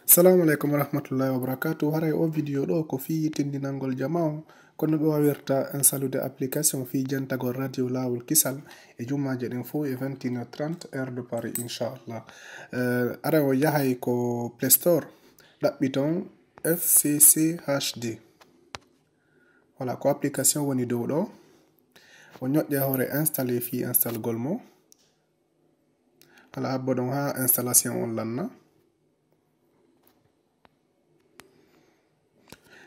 Assalamu alaikum warahmatullahi wabarakatuh. Haray o video ɗo ko fi tindinangol jama'u kono ɓe wawirta instalude application fi jantagol radio lawol kisal e jummaje ɗen fo e 21h30 heure de Paris inchallah. Aray o yahay ko Play Store ɗaɓɓiton FCCHD. Voilà ko application woni dow ɗo o ñoƴƴe hore installé fi install gol mo. Voilà abboɗon ha installation on lanna.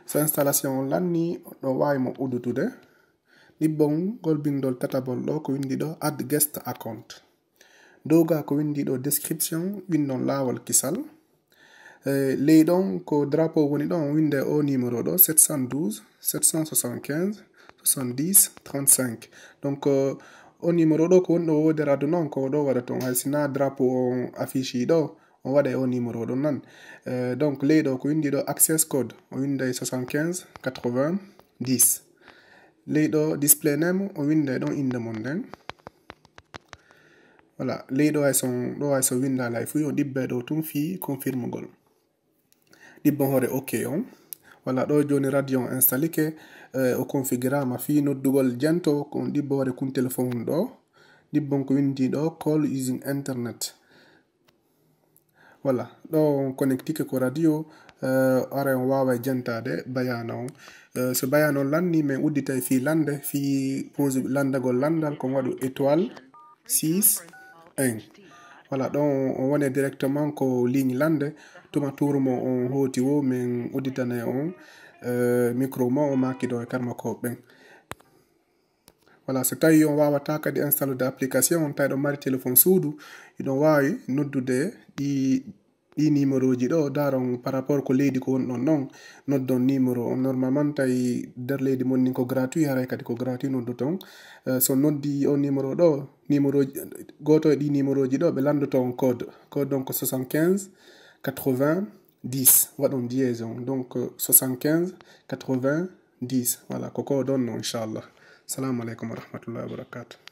So installation on lanni ɗo wawi mo udutude ɗibbon gol bindol tatabol ɗo ko windi ɗo add guest account. Doga ko windi ɗo description windon lawol kisal. Ley ɗon ko drapeau woni ɗon winde o numéro ɗo 712 775 70 35. Donc o numéro ɗo ko woni ɗo woderadu noon ko ɗo waɗa ton hay sina drapeau on affiche ɗo on waɗa o numéro ɗon nan. Donc ley ɗo ko windi ɗo access code o winday 75 80 10. Ley ɗo display name o winday ɗon inde mon nden. Voilà ley ɗo hay so winda lay fu o ɗibbe ɗo tun fi confirme gol ɗibbon hore ok on. Voilà ɗo joni radio on installike o configurama fi noddugol janto ko on ɗibbo waɗa kun téléphone ɗo ɗibbon ko windi ɗo call using internet. Voilà ɗo on connectike ko radio ara on wawa jantade bayana on. So bayana on lanni min udditay fi lande fi pose landagol landal ko waɗu étoile 6 1. Voilà ɗon on wone directement ko ligne lande tuma tourmo on hoti wo min udditane on micro mo o makido e karma ko ɓen. Voilà so tawi on wawata kadi installer application on tawi ɗon mari téléphone suudu iɗon wawi noddude ɗi numéro ji ɗo daron par rapport ko leydi ko wonɗon non noddon numéro on normalement tawi nder leydi mon ni ko gratuit haray kadi ko gratuit noddoton. So noddi o numéro ɗo numéro goto e ɗi numéro ji ɗo ɓe landoton code donc 75 80 10 waɗon dièse on donc 75 80 10. Voilà koko ɗon no inchallah. Assalamu alaikum warahmatullahi wabarakatuh.